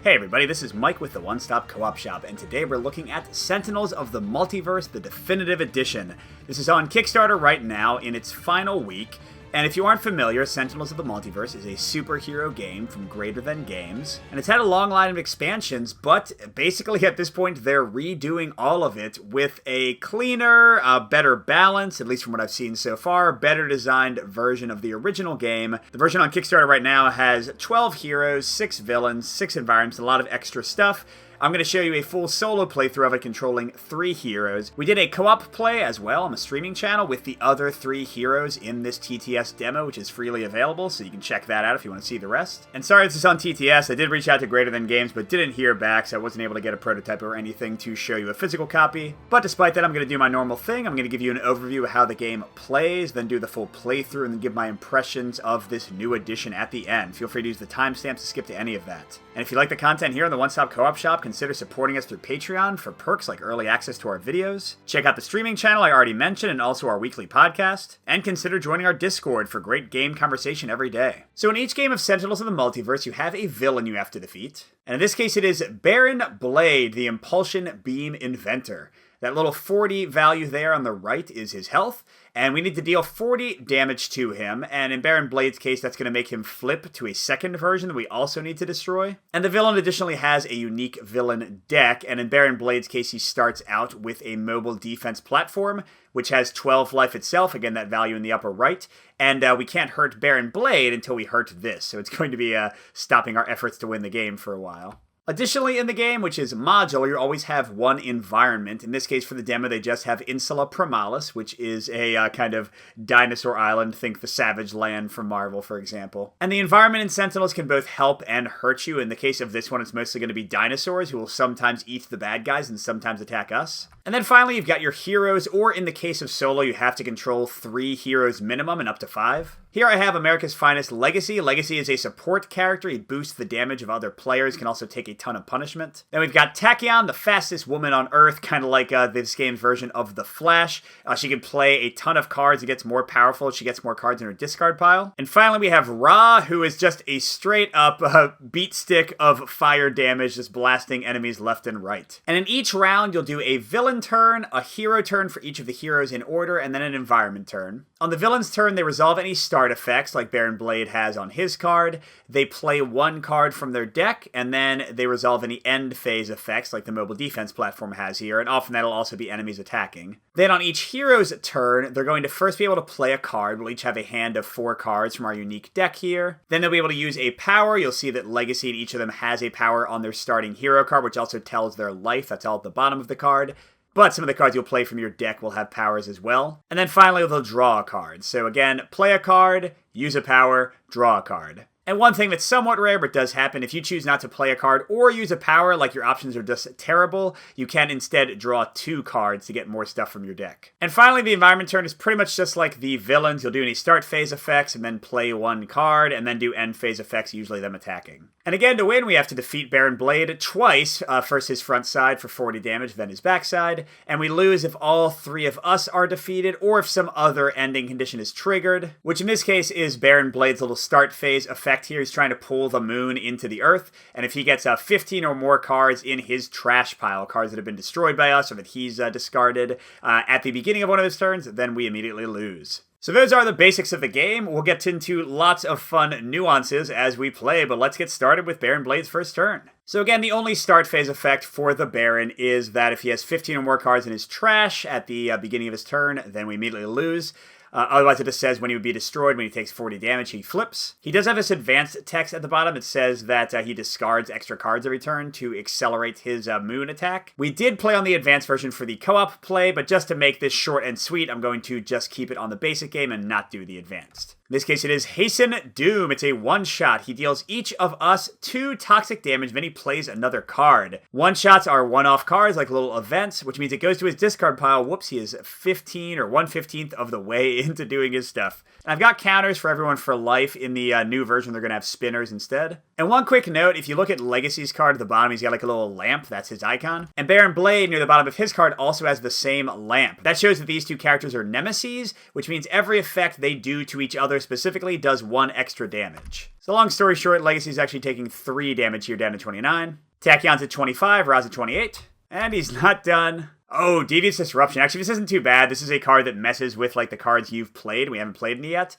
Hey everybody, this is Mike with the One Stop Co-op Shop, and today we're looking at Sentinels of the Multiverse, the Definitive Edition. This is on Kickstarter right now in its final week, and if you aren't familiar, Sentinels of the Multiverse is a superhero game from Greater Than Games, and it's had a long line of expansions, but basically at this point they're redoing all of it with a cleaner, better balance, at least from what I've seen so far, better designed version of the original game. The version on Kickstarter right now has 12 heroes, 6 villains, 6 environments, a lot of extra stuff. I'm going to show you a full solo playthrough of it controlling 3 heroes. We did a co-op play as well on the streaming channel with the other 3 heroes in this TTS demo, which is freely available, so you can check that out if you want to see the rest. And sorry this is on TTS, I did reach out to Greater Than Games, but didn't hear back, so I wasn't able to get a prototype or anything to show you a physical copy. But despite that, I'm going to do my normal thing. I'm going to give you an overview of how the game plays, then do the full playthrough, and then give my impressions of this new edition at the end. Feel free to use the timestamps to skip to any of that. And if you like the content here on the One Stop Co-op Shop, consider supporting us through Patreon for perks like early access to our videos. Check out the streaming channel I already mentioned and also our weekly podcast. And consider joining our Discord for great game conversation every day. So in each game of Sentinels of the Multiverse, you have a villain you have to defeat. And in this case, it is Baron Blade, the Impulsion Beam Inventor. That little 40 value there on the right is his health, and we need to deal 40 damage to him, and in Baron Blade's case, that's going to make him flip to a second version that we also need to destroy. And the villain additionally has a unique villain deck, and in Baron Blade's case, he starts out with a mobile defense platform, which has 12 life itself, again, that value in the upper right, and we can't hurt Baron Blade until we hurt this, so it's going to be stopping our efforts to win the game for a while. Additionally, in the game, which is modular, you always have one environment. In this case, for the demo, they just have Insula Primalis, which is a kind of dinosaur island. Think the Savage Land from Marvel, for example. And the environment in Sentinels can both help and hurt you. In the case of this one, it's mostly going to be dinosaurs who will sometimes eat the bad guys and sometimes attack us. And then finally, you've got your heroes, or in the case of solo, you have to control 3 heroes minimum and up to 5. Here I have America's Finest Legacy. Legacy is a support character. He boosts the damage of other players, can also take a ton of punishment. Then we've got Tachyon, the fastest woman on Earth, kind of like this game's version of The Flash. She can play a ton of cards. It gets more powerful. She gets more cards in her discard pile. And finally, we have Ra, who is just a straight-up beat stick of fire damage, just blasting enemies left and right. And in each round, you'll do a villain turn, a hero turn for each of the heroes in order, and then an environment turn. On the villain's turn, they resolve any start effects like Baron Blade has on his card. They play 1 card from their deck, and then they resolve any end phase effects like the mobile defense platform has here, and often that'll also be enemies attacking. Then on each hero's turn, they're going to first be able to play a card. We'll each have a hand of 4 cards from our unique deck here. Then they'll be able to use a power. You'll see that Legacy in each of them has a power on their starting hero card, which also tells their life. That's all at the bottom of the card. But some of the cards you'll play from your deck will have powers as well. And then finally, they'll draw a card. So again, play a card, use a power, draw a card. And one thing that's somewhat rare but does happen, if you choose not to play a card or use a power, like your options are just terrible, you can instead draw 2 cards to get more stuff from your deck. And finally, the environment turn is pretty much just like the villains. You'll do any start phase effects and then play 1 card and then do end phase effects, usually them attacking. And again, to win, we have to defeat Baron Blade twice. First his front side for 40 damage, then his backside. And we lose if all 3 of us are defeated or if some other ending condition is triggered, which in this case is Baron Blade's little start phase effect here. He's trying to pull the moon into the earth, and if he gets 15 or more cards in his trash pile, cards that have been destroyed by us or that he's discarded at the beginning of one of his turns, then we immediately lose. So those are the basics of the game. We'll get into lots of fun nuances as we play, but let's get started with Baron Blade's first turn. So again, the only start phase effect for the Baron is that if he has 15 or more cards in his trash at the beginning of his turn, then we immediately lose. Otherwise, it just says when he would be destroyed, when he takes 40 damage, he flips. He does have this advanced text at the bottom. It says that he discards extra cards every turn to accelerate his moon attack. We did play on the advanced version for the co-op play, but just to make this short and sweet, I'm going to just keep it on the basic game and not do the advanced. In this case, it is Hasten Doom. It's a one-shot. He deals each of us 2 toxic damage, then he plays another card. One-shots are one-off cards, like little events, which means it goes to his discard pile. Whoops, he is 15 or 1/15th of the way into doing his stuff. And I've got counters for everyone for life. In the new version, they're going to have spinners instead. And one quick note, if you look at Legacy's card at the bottom, he's got like a little lamp. That's his icon. And Baron Blade, near the bottom of his card, also has the same lamp. That shows that these 2 characters are nemeses, which means every effect they do to each other other specifically does 1 extra damage. So long story short, Legacy's actually taking 3 damage here down to 29. Tachyon's at 25, Ra's at 28. And he's not done. Oh, Devious Disruption. Actually, this isn't too bad. This is a card that messes with like the cards you've played. We haven't played any yet.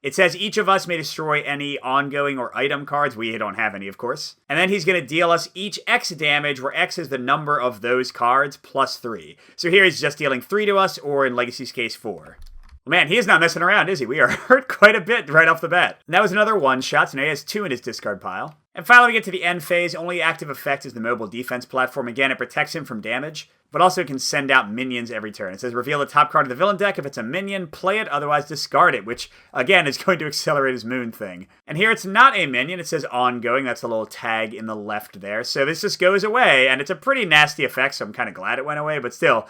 It says each of us may destroy any ongoing or item cards. We don't have any, of course. And then he's going to deal us each X damage, where X is the number of those cards plus 3. So here he's just dealing 3 to us, or in Legacy's case, 4. Well, man, he is not messing around, is he? We are hurt quite a bit right off the bat. And that was another 1-shot, so now he has 2 in his discard pile. And finally, we get to the end phase. Only active effect is the mobile defense platform. Again, it protects him from damage, but also can send out minions every turn. It says reveal the top card of the villain deck. If it's a minion, play it, otherwise discard it, which, again, is going to accelerate his moon thing. And here it's not a minion. It says ongoing. That's the little tag in the left there. So this just goes away, and it's a pretty nasty effect, so I'm kind of glad it went away, but still,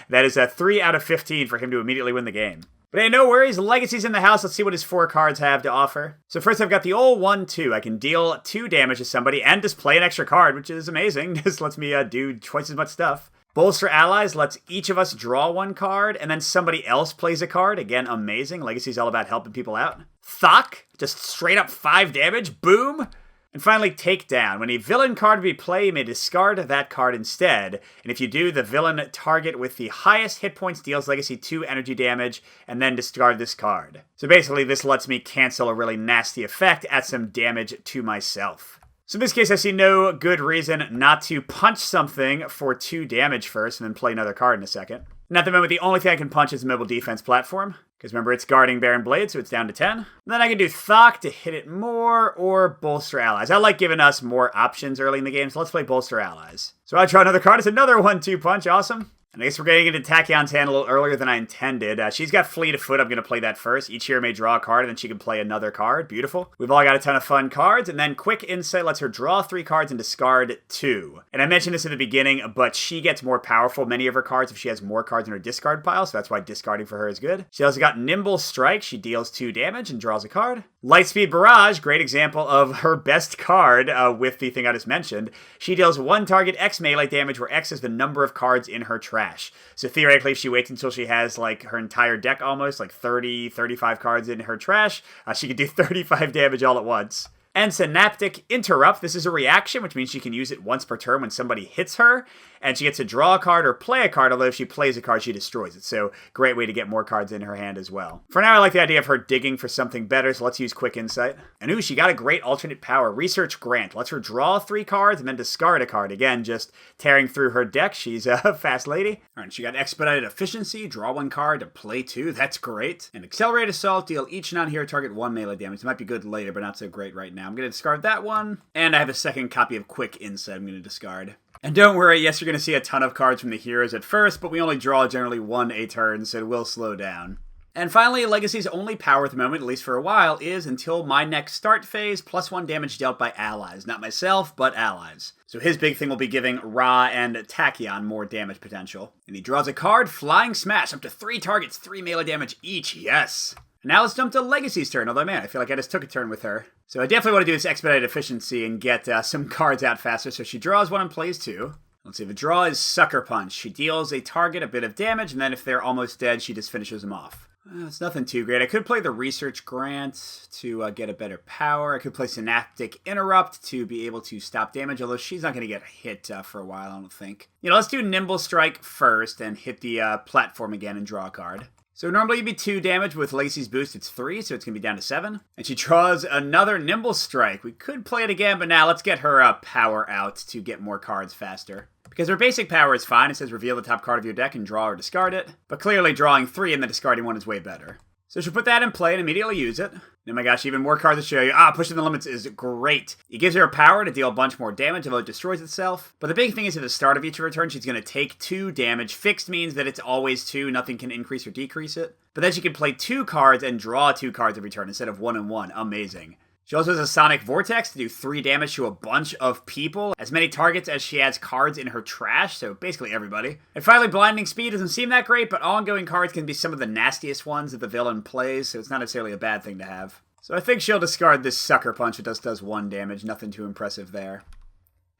that is a 3 out of 15 for him to immediately win the game. But hey, no worries, Legacy's in the house. Let's see what his 4 cards have to offer. So first I've got the old 1-2. I can deal 2 damage to somebody and display an extra card, which is amazing. This lets me do twice as much stuff. Bolster Allies lets each of us draw 1 card, and then somebody else plays a card. Again, amazing. Legacy's all about helping people out. Thok, just straight up 5 damage. Boom! And finally, Takedown. When a villain card be played, you may discard that card instead. And if you do, the villain target with the highest hit points deals Legacy 2 energy damage, and then discard this card. So basically, this lets me cancel a really nasty effect at some damage to myself. So in this case, I see no good reason not to punch something for 2 damage first, and then play another card in a second. And at the moment, the only thing I can punch is the mobile defense platform. Because remember, it's guarding Baron Blade, so it's down to 10. And then I can do Thok to hit it more, or Bolster Allies. I like giving us more options early in the game, so let's play Bolster Allies. So I draw another card. It's another 1-2 punch. Awesome. And I guess we're getting into Tachyon's hand a little earlier than I intended. She's got Fleet of Foot. I'm going to play that first. Each hero may draw a card, and then she can play another card. Beautiful. We've all got a ton of fun cards. And then Quick Insight lets her draw 3 cards and discard 2. And I mentioned this in the beginning, but she gets more powerful, many of her cards, if she has more cards in her discard pile. So that's why discarding for her is good. She also got Nimble Strike. She deals 2 damage and draws a card. Lightspeed Barrage, great example of her best card with the thing I just mentioned. She deals 1 target X melee damage, where X is the number of cards in her trash. So theoretically, if she waits until she has like her entire deck almost, like 30, 35 cards in her trash, she could do 35 damage all at once. And Synaptic Interrupt, this is a reaction, which means she can use it once per turn when somebody hits her, and she gets to draw a card or play a card, although if she plays a card, she destroys it. So great way to get more cards in her hand as well. For now, I like the idea of her digging for something better, so let's use Quick Insight. And ooh, she got a great alternate power. Research Grant lets her draw 3 cards and then discard a card. Again, just tearing through her deck. She's a fast lady. All right, she got Expedited Efficiency, draw 1 card to play 2. That's great. And Accelerated Assault, deal each non-hero target 1 melee damage. It might be good later, but not so great right now. I'm going to discard that one. And I have a second copy of Quick Insight I'm going to discard. And don't worry, yes, you're going to see a ton of cards from the heroes at first, but we only draw generally 1 a turn, so it will slow down. And finally, Legacy's only power at the moment, at least for a while, is until my next start phase, +1 damage dealt by allies. Not myself, but allies. So his big thing will be giving Ra and Tachyon more damage potential. And he draws a card, Flying Smash, up to 3 targets, 3 melee damage each, yes! And now let's jump to Legacy's turn, although man, I feel like I just took a turn with her. So I definitely want to do this Expedited Efficiency and get some cards out faster, so she draws 1 and plays 2. Let's see, the draw is Sucker Punch. She deals a target a bit of damage, and then if they're almost dead, she just finishes them off. It's nothing too great. I could play the Research Grant to get a better power. I could play Synaptic Interrupt to be able to stop damage, although she's not going to get hit for a while, I don't think. Let's do Nimble Strike first and hit the platform again and draw a card. So normally you'd be 2 damage, with Lacey's boost it's 3, so it's going to be down to 7. And she draws another Nimble Strike. We could play it again, but now let's get her power out to get more cards faster. Because her basic power is fine. It says reveal the top card of your deck and draw or discard it. But clearly drawing 3 and then discarding 1 is way better. So she'll put that in play and immediately use it. Oh my gosh, even more cards to show you. Pushing the limits is great. It gives her a power to deal a bunch more damage, although it destroys itself. But the big thing is at the start of each of her turns, she's going to take 2 damage. Fixed means that it's always 2. Nothing can increase or decrease it. But then she can play 2 cards and draw 2 cards every turn instead of 1 and 1. Amazing. She also has a Sonic Vortex to do 3 damage to a bunch of people, as many targets as she has cards in her trash, so basically everybody. And finally, Blinding Speed doesn't seem that great, but ongoing cards can be some of the nastiest ones that the villain plays, so it's not necessarily a bad thing to have. So I think she'll discard this Sucker Punch. It just does 1 damage, nothing too impressive there.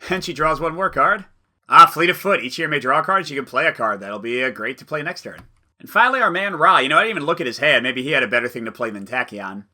And she draws 1 more card. Fleet of Foot. Each hero may draw a card, she can play a card. That'll be great to play next turn. And finally, our man Ra. You know, I didn't even look at his hand. Maybe he had a better thing to play than Tachyon.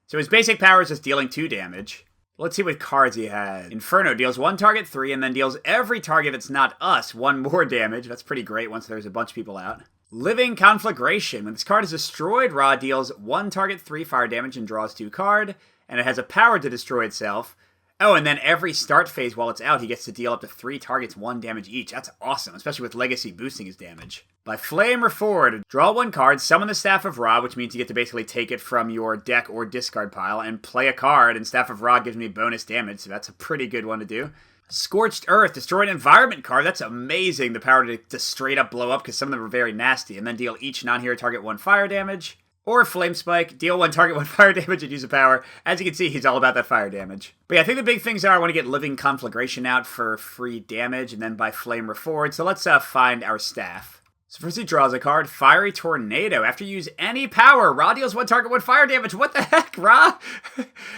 So his basic power is just dealing 2 damage. Let's see what cards he has. Inferno deals 1 target 3, and then deals every target that's not us 1 more damage. That's pretty great once there's a bunch of people out. Living Conflagration. When this card is destroyed, Ra deals 1 target 3 fire damage and draws 2 card. And it has a power to destroy itself. Oh, and then every start phase while it's out, he gets to deal up to 3 targets 1 damage each. That's awesome, especially with Legacy boosting his damage. By Flame Reforward, draw 1 card, summon the Staff of Ra, which means you get to basically take it from your deck or discard pile, and play a card, and Staff of Ra gives me bonus damage, so that's a pretty good one to do. Scorched Earth, destroy an environment card. That's amazing, the power to straight up blow up, because some of them are very nasty, and then deal each non-hero target 1 fire damage. Or Flame Spike, deal 1 target 1 fire damage and use a power. As you can see, he's all about that fire damage. But yeah, I think the big things are I want to get Living Conflagration out for free damage, and then by Flame Reforward. So let's find our staff. So first he draws a card, Fiery Tornado. After you use any power, Ra deals 1 target 1 fire damage. What the heck, Ra?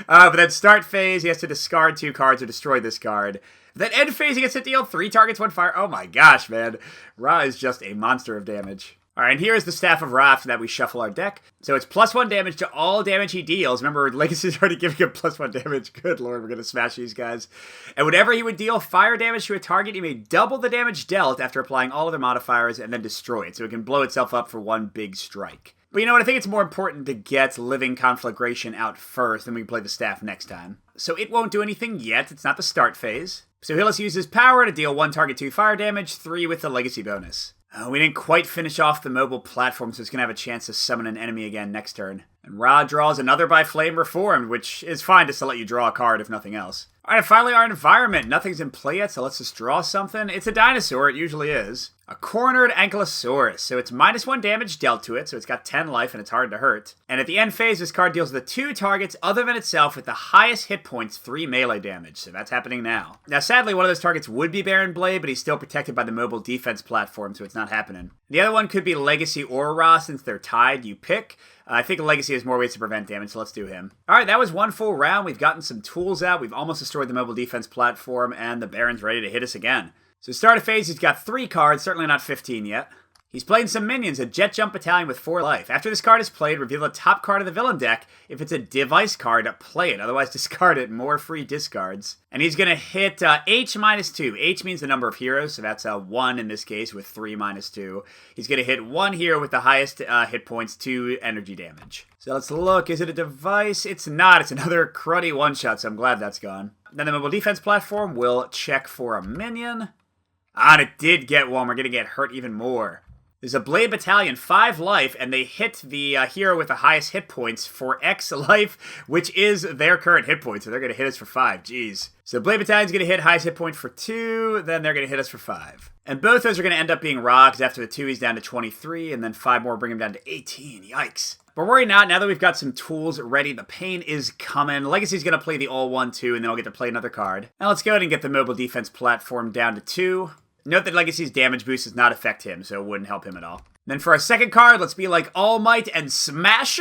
But then start phase, he has to discard 2 cards or destroy this card. Then end phase, he gets to deal 3 targets 1 fire. Oh my gosh, man. Ra is just a monster of damage. Alright, and here is the Staff of Ra after that we shuffle our deck. So it's +1 damage to all damage he deals. Remember, Legacy's already giving him +1 damage. Good lord, we're going to smash these guys. And whenever he would deal fire damage to a target, he may double the damage dealt after applying all other modifiers and then destroy it. So it can blow itself up for 1 big strike. But you know what, I think it's more important to get Living Conflagration out first, then we can play the Staff next time. So it won't do anything yet, it's not the start phase. So he'll just use his power to deal 1 target 2 fire damage, 3 with the Legacy bonus. We didn't quite finish off the mobile platform, so it's going to have a chance to summon an enemy again next turn. And Ra draws another by Flame Reformed, which is fine just to let you draw a card if nothing else. Alright, finally our environment. Nothing's in play yet, so let's just draw something. It's a dinosaur, it usually is. A Cornered Ankylosaurus. So it's -1 damage dealt to it, so it's got 10 life and it's hard to hurt. And at the end phase, this card deals the 2 targets other than itself with the highest hit points 3 melee damage. So that's happening now. Now sadly, one of those targets would be Baron Blade, but he's still protected by the mobile defense platform, so it's not happening. The other one could be Legacy or Ra, since they're tied, you pick. I think Legacy has more ways to prevent damage, so let's do him. Alright, that was 1 full round. We've gotten some tools out. We've almost destroyed the mobile defense platform, and the Baron's ready to hit us again. So start of phase, he's got 3 cards, certainly not 15 yet. He's playing some minions, a Jet Jump Battalion with 4 life. After this card is played, reveal the top card of the villain deck. If it's a device card, play it. Otherwise, discard it. More free discards. And he's going to hit H-2. H means the number of heroes, so that's 1 in this case with 3 -2. He's going to hit 1 hero with the highest hit points, 2 energy damage. So let's look. Is it a device? It's not. It's another cruddy one-shot, so I'm glad that's gone. Then the mobile defense platform will check for a minion. And it did get one. We're going to get hurt even more. There's a Blade Battalion, 5 life, and they hit the hero with the highest hit points for X life, which is their current hit point, so they're going to hit us for 5. Jeez. So Blade Battalion's going to hit highest hit point for 2, then they're going to hit us for 5. And both those are going to end up being Ra, because after the 2 he's down to 23, and then 5 more bring him down to 18. Yikes. But worry not, now that we've got some tools ready, the pain is coming. Legacy's going to play the all 1-2, and then I'll get to play another card. Now let's go ahead and get the mobile defense platform down to 2. Note that Legacy's damage boost does not affect him, so it wouldn't help him at all. Then for our second card, let's be like All Might and smash!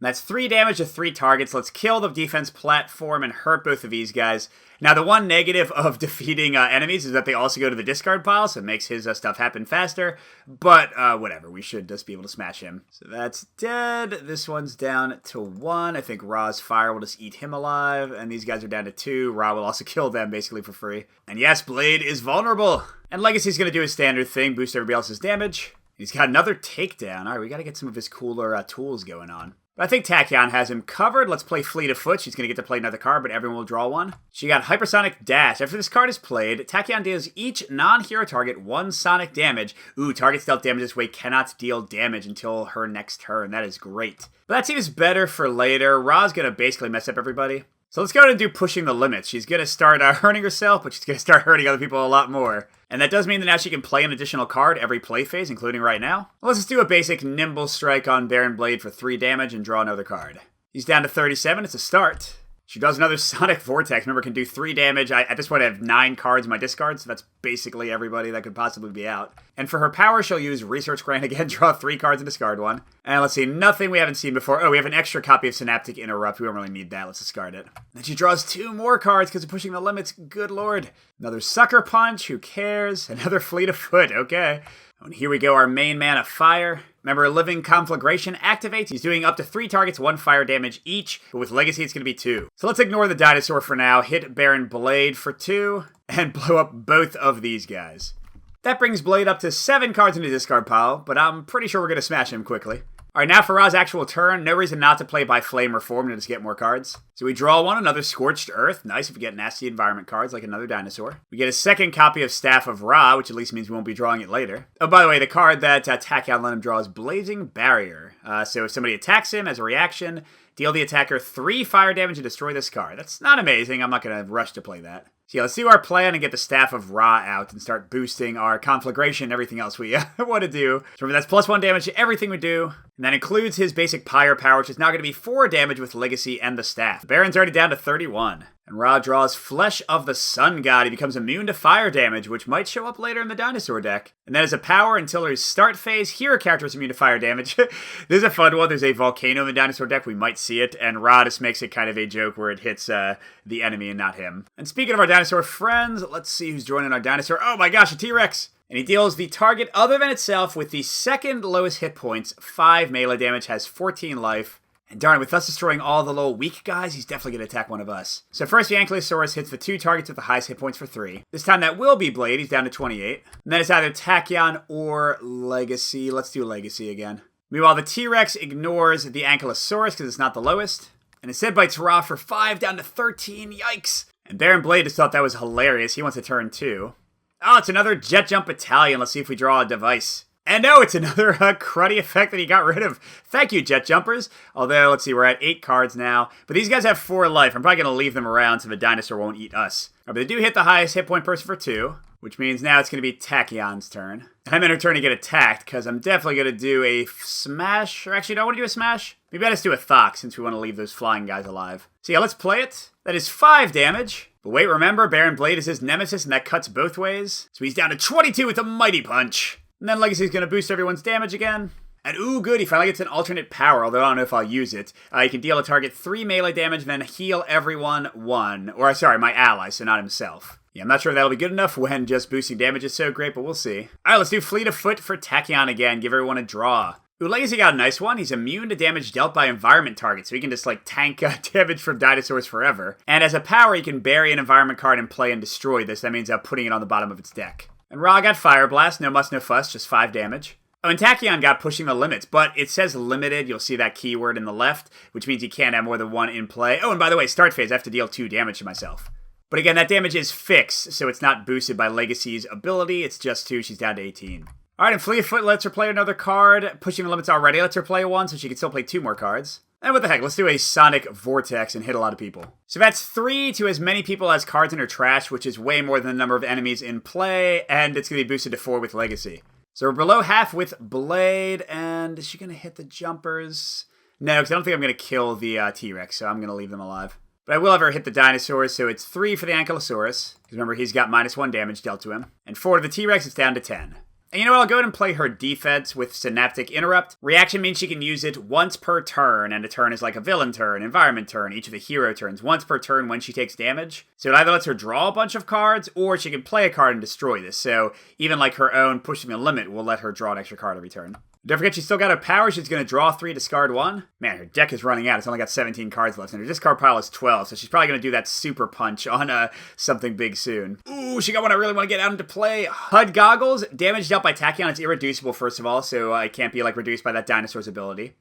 That's 3 damage to 3 targets. Let's kill the defense platform and hurt both of these guys. Now, the one negative of defeating enemies is that they also go to the discard pile, so it makes his stuff happen faster. But, whatever. We should just be able to smash him. So that's dead. This one's down to 1. I think Ra's fire will just eat him alive. And these guys are down to 2. Ra will also kill them, basically, for free. And yes, Blade is vulnerable. And Legacy's going to do his standard thing, boost everybody else's damage. He's got another takedown. All right, we got to get some of his cooler tools going on. But I think Tachyon has him covered. Let's play Fleet of Foot. She's going to get to play another card, but everyone will draw one. She got Hypersonic Dash. After this card is played, Tachyon deals each non-hero target 1 sonic damage. Ooh, targets dealt damage this way cannot deal damage until her next turn. That is great. But that seems better for later. Ra's going to basically mess up everybody. So let's go ahead and do Pushing the Limits. She's going to start hurting herself, but she's going to start hurting other people a lot more. And that does mean that now she can play an additional card every play phase, including right now. Let's just do a basic Nimble Strike on Baron Blade for 3 damage and draw another card. He's down to 37. It's a start. She does another Sonic Vortex. Remember, can do 3 damage. At this point, I have 9 cards in my discard, so that's basically everybody that could possibly be out. And for her power, she'll use Research Grant again, draw 3 cards and discard 1. And let's see, nothing we haven't seen before. Oh, we have an extra copy of Synaptic Interrupt. We don't really need that. Let's discard it. Then she draws 2 more cards because of Pushing the Limits. Good lord. Another Sucker Punch. Who cares? Another Fleet of Foot. Okay. And here we go, our main man of fire. Remember, Living Conflagration activates. He's doing up to 3 targets, 1 fire damage each, but with Legacy it's going to be 2. So let's ignore the dinosaur for now, hit Baron Blade for 2, and blow up both of these guys. That brings Blade up to 7 cards in the discard pile, but I'm pretty sure we're going to smash him quickly. Alright, now for Ra's actual turn. No reason not to play by Flame or Form to just get more cards. So we draw one, another Scorched Earth. Nice if we get nasty environment cards like another dinosaur. We get a second copy of Staff of Ra, which at least means we won't be drawing it later. Oh, by the way, the card that Tachyon let him draw is Blazing Barrier. So if somebody attacks him as a reaction, deal the attacker 3 fire damage and destroy this card. That's not amazing. I'm not going to rush to play that. So yeah, let's do our plan and get the Staff of Ra out and start boosting our Conflagration and everything else we want to do. So remember, that's +1 damage to everything we do. And that includes his basic Pyre power, which is now going to be 4 damage with Legacy and the Staff. Baron's already down to 31. And Ra draws Flesh of the Sun God. He becomes immune to fire damage, which might show up later in the dinosaur deck. And that is a power until his start phase. Hero character is immune to fire damage. This is a fun one. There's a volcano in the dinosaur deck. We might see it. And Ra just makes it kind of a joke where it hits the enemy and not him. And speaking of our dinosaur friends, let's see who's joining our dinosaur. Oh my gosh, a T-Rex! And he deals the target other than itself with the second lowest hit points, 5 melee damage, has 14 life. And darn, with us destroying all the little weak guys, he's definitely going to attack one of us. So first the Ankylosaurus hits the 2 targets with the highest hit points for 3. This time that will be Blade, he's down to 28. And then it's either Tachyon or Legacy. Let's do Legacy again. Meanwhile, the T-Rex ignores the Ankylosaurus because it's not the lowest. And instead bites Ra for 5, down to 13, yikes! And Baron Blade just thought that was hilarious, he wants a turn 2. Oh, it's another Jet Jump Battalion, let's see if we draw a device. And no, it's another cruddy effect that he got rid of. Thank you, Jet Jumpers. Although, let's see, we're at 8 cards now. But these guys have 4 life. I'm probably going to leave them around so the dinosaur won't eat us. But they do hit the highest hit point person for 2, which means now it's going to be Tachyon's turn. And I'm in her turn to get attacked, because I'm definitely going to do a smash. Or actually, do I want to do a smash? Maybe I just do a Thock, since we want to leave those flying guys alive. So yeah, let's play it. That is 5 damage. But wait, remember, Baron Blade is his nemesis, and that cuts both ways. So he's down to 22 with a Mighty Punch. And then Legacy's going to boost everyone's damage again. And ooh, good, he finally gets an alternate power, although I don't know if I'll use it. You can deal a target 3 melee damage, then heal everyone 1. Or, sorry, my ally, so not himself. Yeah, I'm not sure that'll be good enough when just boosting damage is so great, but we'll see. Alright, let's do Fleet of Foot for Tachyon again, give everyone a draw. Ooh, Legacy got a nice one. He's immune to damage dealt by environment targets, so he can just, tank damage from dinosaurs forever. And as a power, he can bury an environment card in play and destroy this. That means putting it on the bottom of its deck. And Ra got Fire Blast, no muss, no fuss, just 5 damage. Oh, and Tachyon got Pushing the Limits, but it says limited. You'll see that keyword in the left, which means you can't have more than 1 in play. Oh, and by the way, start phase, I have to deal 2 damage to myself. But again, that damage is fixed, so it's not boosted by Legacy's ability. It's just 2, she's down to 18. Alright, and Fleet of Foot lets her play another card. Pushing the Limits already lets her play 1, so she can still play 2 more cards. And what the heck, let's do a Sonic Vortex and hit a lot of people. So that's 3 to as many people as cards in her trash, which is way more than the number of enemies in play, and it's going to be boosted to 4 with Legacy. So we're below half with Blade, and is she going to hit the jumpers? No, because I don't think I'm going to kill the T-Rex, so I'm going to leave them alive. But I will have her hit the dinosaurs, so it's 3 for the Ankylosaurus. Because remember, he's got -1 damage dealt to him. And 4 to the T-Rex, it's down to 10. And you know what, I'll go ahead and play her defense with Synaptic Interrupt. Reaction means she can use it once per turn, and a turn is like a villain turn, environment turn, each of the hero turns, once per turn when she takes damage. So it either lets her draw a bunch of cards, or she can play a card and destroy this. So even like her own Pushing the Limit will let her draw an extra card every turn. Don't forget she's still got her power. She's going to draw 3, discard 1. Man, her deck is running out. It's only got 17 cards left, and her discard pile is 12, so she's probably going to do that super punch on something big soon. Ooh, she got one I really want to get out into play. HUD Goggles. Damage dealt by Tachyon. It's irreducible, first of all, so it can't be reduced by that dinosaur's ability.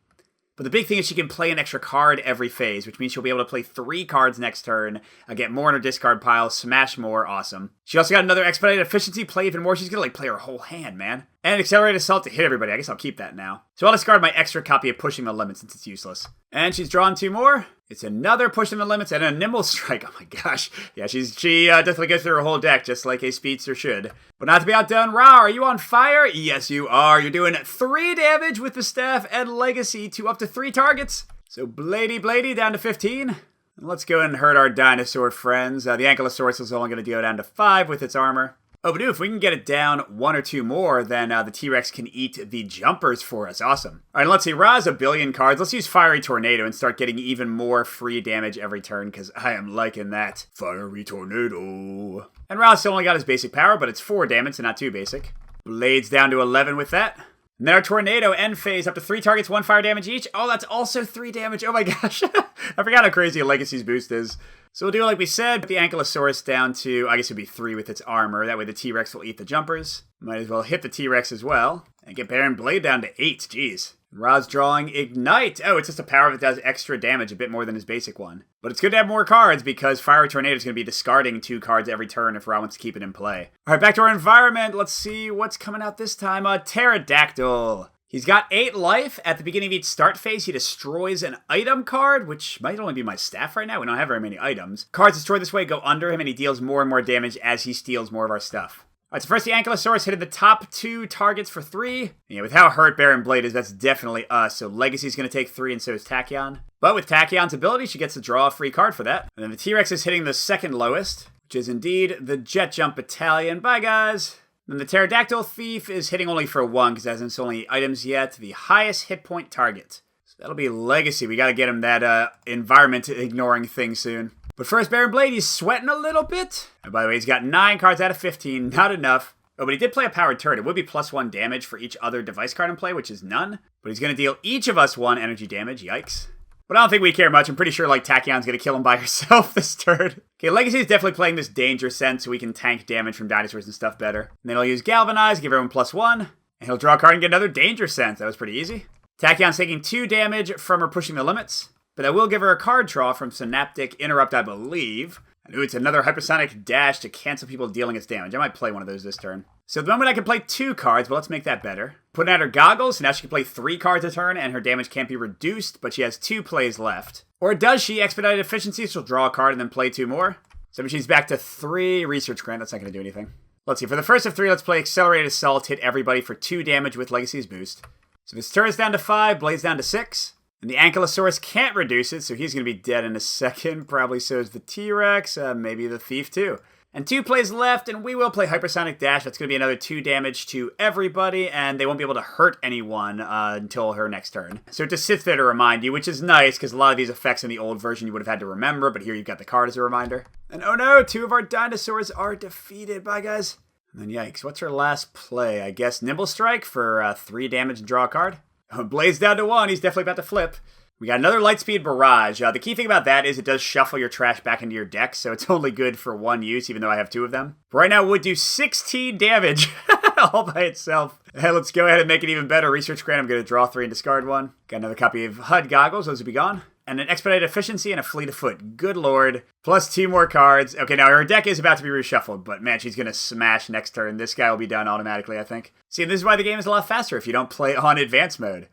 But the big thing is she can play an extra card every phase, which means she'll be able to play 3 cards next turn, get more in her discard pile, smash more, awesome. She also got another Expedited Efficiency, play even more. She's going to play her whole hand, man. And Accelerated Assault to hit everybody. I guess I'll keep that now. So I'll discard my extra copy of Pushing the Limits since it's useless. And she's drawn 2 more. It's another Pushing the Limits and a Nimble Strike. Oh my gosh. Yeah, she definitely goes through her whole deck just like a speedster should. But not to be outdone, Ra, are you on fire? Yes, you are. You're doing 3 damage with the Staff and Legacy to up to 3 targets. So Blady down to 15. And let's go and hurt our dinosaur friends. The Ankylosaurus is only going to go down to 5 with its armor. Oh, but if we can get it down 1 or 2 more, then the T-Rex can eat the jumpers for us. Awesome. All right, let's see. Ra's a billion cards. Let's use Fiery Tornado and start getting even more free damage every turn, because I am liking that. Fiery Tornado. And Ra's still only got his basic power, but it's 4 damage, so not too basic. Blades down to 11 with that. And then our Tornado end phase up to 3 targets, 1 fire damage each. Oh, that's also 3 damage. Oh my gosh. I forgot how crazy a Legacy's boost is. So we'll do like we said, put the Ankylosaurus down to, I guess it would be 3 with its armor. That way the T-Rex will eat the jumpers. Might as well hit the T-Rex as well. And get Baron Blade down to 8. Jeez. Rod's drawing Ignite. Oh, it's just a power that does extra damage, a bit more than his basic one. But it's good to have more cards because Fiery Tornado is going to be discarding 2 cards every turn if Rod wants to keep it in play. All right, back to our environment. Let's see what's coming out this time. Pterodactyl. He's got 8 life. At the beginning of each start phase, he destroys an item card, which might only be my staff right now. We don't have very many items. Cards destroyed this way go under him, and he deals more and more damage as he steals more of our stuff. All right, so first the Ankylosaurus hitting the top 2 targets for 3. Yeah, with how hurt Baron Blade is, that's definitely us. So Legacy's going to take 3, and so is Tachyon. But with Tachyon's ability, she gets to draw a free card for that. And then the T-Rex is hitting the second lowest, which is indeed the Jet Jump Battalion. Bye, guys. Then the Pterodactyl Thief is hitting only for 1 because it hasn't sold any items yet. The highest hit point target. So that'll be Legacy. We got to get him that environment ignoring thing soon. But first, Baron Blade, he's sweating a little bit. And by the way, he's got 9 cards out of 15. Not enough. Oh, but he did play a powered turret. It would be +1 damage for each other device card in play, which is none. But he's going to deal each of us 1 energy damage. Yikes. But I don't think we care much. I'm pretty sure, like, Tachyon's going to kill him by herself this turn. Okay, Legacy is definitely playing this danger sense so we can tank damage from dinosaurs and stuff better. And then he'll use Galvanize, give everyone +1. And he'll draw a card and get another danger sense. That was pretty easy. Tachyon's taking 2 damage from her pushing the limits. But I will give her a card draw from Synaptic Interrupt, I believe. And ooh, it's another Hypersonic Dash to cancel people dealing its damage. I might play one of those this turn. So at the moment I can play 2 cards, but let's make that better. Putting out her Goggles, so now she can play 3 cards a turn, and her damage can't be reduced, but she has 2 plays left. Or does she? Expedited Efficiency, she'll draw a card and then play 2 more. So she's back to 3 Research Grant, that's not going to do anything. Let's see, for the first of 3, let's play Accelerated Assault, hit everybody for 2 damage with Legacy's boost. So this turret's down to 5, Blade's down to 6. And the Ankylosaurus can't reduce it, so he's going to be dead in a second. Probably so is the T-Rex, maybe the Thief too. And 2 plays left, and we will play Hypersonic Dash. That's going to be another 2 damage to everybody, and they won't be able to hurt anyone until her next turn. So it just sits there to remind you, which is nice, because a lot of these effects in the old version you would have had to remember, but here you've got the card as a reminder. And oh no, 2 of our dinosaurs are defeated. Bye, guys. And then yikes, what's her last play? I guess Nimble Strike for 3 damage and draw a card. Blade's down to 1, he's definitely about to flip. We got another Lightspeed Barrage. The key thing about that is it does shuffle your trash back into your deck, so it's only good for 1 use, even though I have 2 of them. But right now, it would do 16 damage all by itself. Hey, let's go ahead and make it even better. Research Grant, I'm going to draw 3 and discard 1. Got another copy of HUD Goggles, those will be gone. And an Expedited Efficiency and a Fleet of Foot. Good lord. Plus 2 more cards. Okay, now her deck is about to be reshuffled, but man, she's going to smash next turn. This guy will be done automatically, I think. See, this is why the game is a lot faster if you don't play on advanced mode.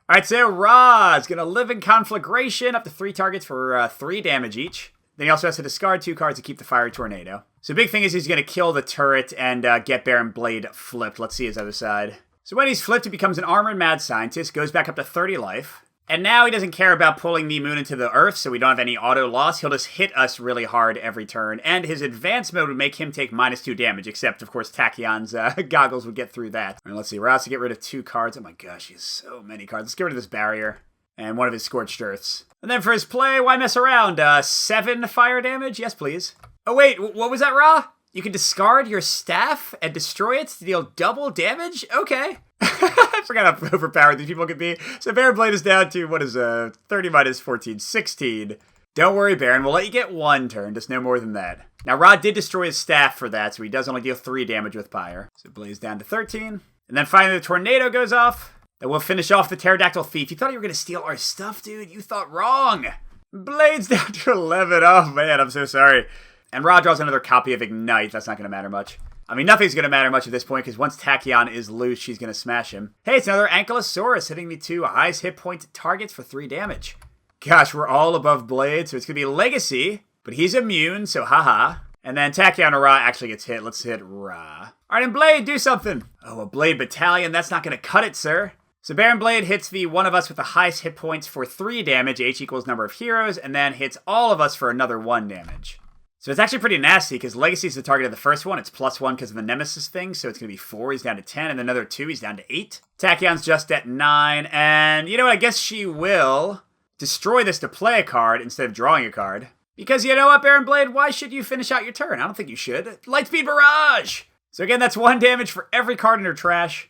Alright, so Ra's going to live in Conflagration, up to 3 targets for 3 damage each. Then he also has to discard 2 cards to keep the Fiery Tornado. So big thing is he's going to kill the turret and get Baron Blade flipped. Let's see his other side. So when he's flipped, he becomes an Armored Mad Scientist, goes back up to 30 life. And now he doesn't care about pulling the moon into the Earth, so we don't have any auto loss. He'll just hit us really hard every turn. And his advanced mode would make him take -2 damage, except, of course, Tachyon's Goggles would get through that. All right, let's see. We're out to get rid of 2 cards. Oh my gosh, he has so many cards. Let's get rid of this barrier. And one of his Scorched Earths. And then for his play, why mess around? 7 fire damage? Yes, please. Oh wait, what was that, Ra? You can discard your staff and destroy it to deal double damage? Okay. I forgot how overpowered these people could be. So Baron Blade is down to, 30 minus 14, 16. Don't worry, Baron. We'll let you get 1 turn, just no more than that. Now, Rod did destroy his staff for that, so he does only deal 3 damage with Pyre. So Blade's down to 13. And then finally the Tornado goes off. And we'll finish off the Pterodactyl Thief. You thought you were going to steal our stuff, dude? You thought wrong. Blade's down to 11. Oh, man, I'm so sorry. And Rod draws another copy of Ignite. That's not going to matter much. I mean, nothing's going to matter much at this point, because once Tachyon is loose, she's going to smash him. Hey, it's another Ankylosaurus hitting the 2 highest hit point targets for 3 damage. Gosh, we're all above Blade, so it's going to be Legacy, but he's immune, so haha. And then Tachyon or Ra actually gets hit. Let's hit Ra. All right, and Blade, do something. Oh, a Blade Battalion. That's not going to cut it, sir. So Baron Blade hits the one of us with the highest hit points for 3 damage, H equals number of heroes, and then hits all of us for another 1 damage. So it's actually pretty nasty, because Legacy is the target of the first one. It's +1 because of the Nemesis thing, so it's going to be 4. He's down to 10, and another 2. He's down to 8. Tachyon's just at 9, and you know what? I guess she will destroy this to play a card instead of drawing a card. Because you know what, Baron Blade? Why should you finish out your turn? I don't think you should. Lightspeed Barrage! So again, that's 1 damage for every card in her trash.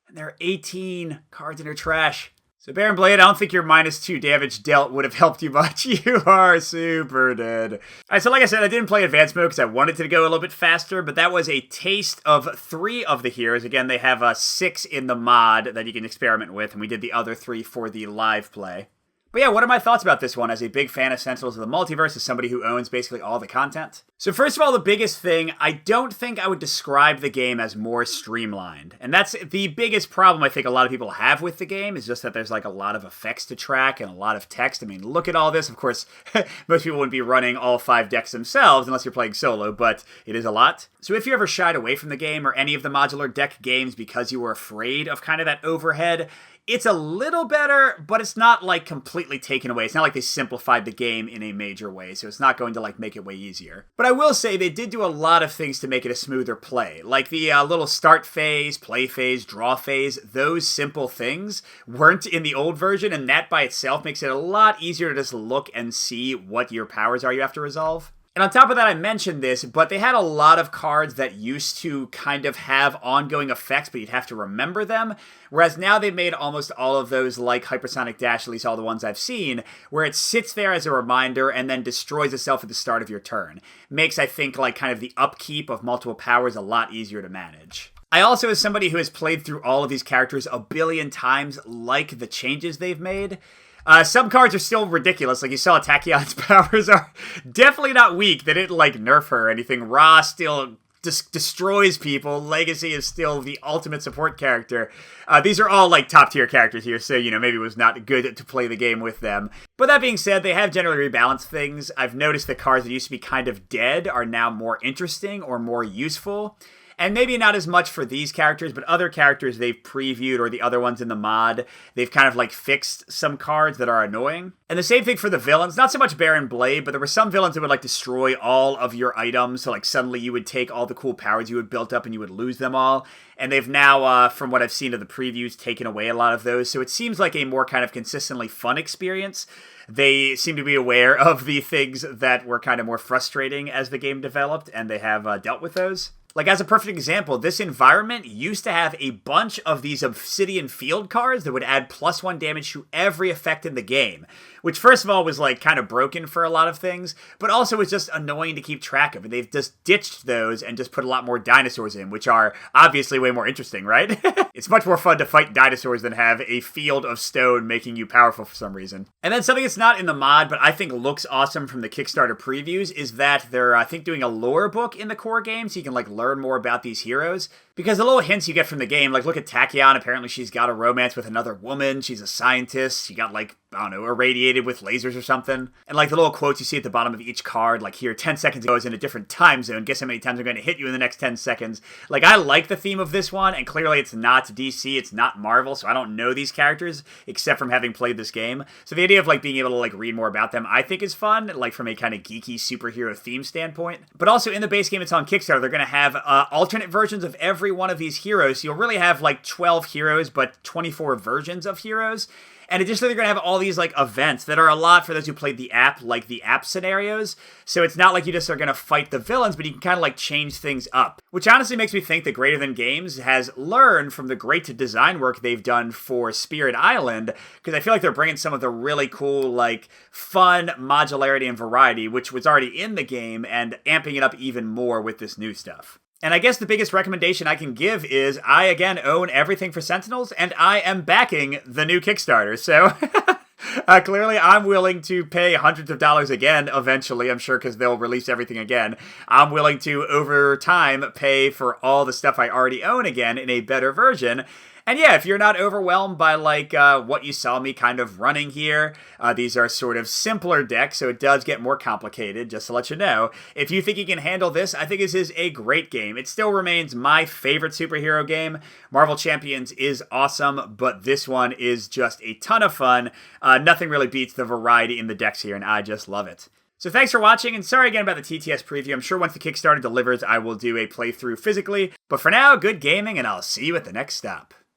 And there are 18 cards in her trash. So Baron Blade, I don't think your -2 damage dealt would have helped you much. You are super dead. Alright, so like I said, I didn't play advanced mode because I wanted to go a little bit faster, but that was a taste of 3 of the heroes. Again, they have 6 in the mod that you can experiment with, and we did the other 3 for the live play. But yeah, what are my thoughts about this one as a big fan of Sentinels of the Multiverse, as somebody who owns basically all the content? So first of all, the biggest thing, I don't think I would describe the game as more streamlined. And that's the biggest problem I think a lot of people have with the game, is just that there's like a lot of effects to track and a lot of text. I mean, look at all this. Of course, most people wouldn't be running all 5 decks themselves unless you're playing solo, but it is a lot. So if you ever shied away from the game or any of the modular deck games because you were afraid of kind of that overhead, it's a little better, but it's not like completely taken away. It's not like they simplified the game in a major way, so it's not going to like make it way easier. But I will say they did do a lot of things to make it a smoother play. Like the little start phase, play phase, draw phase, those simple things weren't in the old version, and that by itself makes it a lot easier to just look and see what your powers are you have to resolve. And on top of that, I mentioned this, but they had a lot of cards that used to kind of have ongoing effects, but you'd have to remember them. Whereas now they've made almost all of those like Hypersonic Dash, at least all the ones I've seen, where it sits there as a reminder and then destroys itself at the start of your turn. Makes, I think, like kind of the upkeep of multiple powers a lot easier to manage. I also, as somebody who has played through all of these characters a billion times, like the changes they've made. Some cards are still ridiculous. Like you saw, Tachyon's powers are definitely not weak. They didn't like nerf her or anything. Ra still destroys people. Legacy is still the ultimate support character. These are all like top tier characters here, so you know maybe it was not good to play the game with them. But that being said, they have generally rebalanced things. I've noticed that cards that used to be kind of dead are now more interesting or more useful. And maybe not as much for these characters, but other characters they've previewed or the other ones in the mod, they've kind of like fixed some cards that are annoying. And the same thing for the villains, not so much Baron Blade, but there were some villains that would like destroy all of your items. So like suddenly you would take all the cool powers you had built up and you would lose them all. And they've now, from what I've seen of the previews, taken away a lot of those. So it seems like a more kind of consistently fun experience. They seem to be aware of the things that were kind of more frustrating as the game developed, and they have dealt with those. Like, as a perfect example, this environment used to have a bunch of these Obsidian Field cards that would add +1 damage to every effect in the game, which first of all was, like, kind of broken for a lot of things, but also was just annoying to keep track of. And they've just ditched those and just put a lot more dinosaurs in, which are obviously way more interesting, right? It's much more fun to fight dinosaurs than have a field of stone making you powerful for some reason. And then something that's not in the mod, but I think looks awesome from the Kickstarter previews, is that they're, I think, doing a lore book in the core game, so you can, like, learn more about these heroes. Because the little hints you get from the game, like look at Tachyon, apparently she's got a romance with another woman, she's a scientist, she got like, I don't know, irradiated with lasers or something. And like the little quotes you see at the bottom of each card, like here, 10 seconds ago is in a different time zone, guess how many times I'm going to hit you in the next 10 seconds. Like, I like the theme of this one, and clearly it's not DC, it's not Marvel, so I don't know these characters, except from having played this game. So the idea of like being able to like read more about them, I think is fun, like from a kind of geeky superhero theme standpoint. But also in the base game it's on Kickstarter, they're going to have alternate versions of every one of these heroes, so you'll really have like 12 heroes, but 24 versions of heroes. And additionally, they're going to have all these like events that are a lot for those who played the app, like the app scenarios. So it's not like you just are going to fight the villains, but you can kind of like change things up. Which honestly makes me think that Greater Than Games has learned from the great design work they've done for Spirit Island, because I feel like they're bringing some of the really cool, like, fun modularity and variety, which was already in the game, and amping it up even more with this new stuff. And I guess the biggest recommendation I can give is I, again, own everything for Sentinels, and I am backing the new Kickstarter. So clearly I'm willing to pay hundreds of dollars again eventually, I'm sure, because they'll release everything again. I'm willing to, over time, pay for all the stuff I already own again in a better version. And yeah, if you're not overwhelmed by like what you saw me kind of running here, these are sort of simpler decks, so it does get more complicated, just to let you know. If you think you can handle this, I think this is a great game. It still remains my favorite superhero game. Marvel Champions is awesome, but this one is just a ton of fun. Nothing really beats the variety in the decks here, and I just love it. So thanks for watching, and sorry again about the TTS preview. I'm sure once the Kickstarter delivers, I will do a playthrough physically. But for now, good gaming, and I'll see you at the next stop.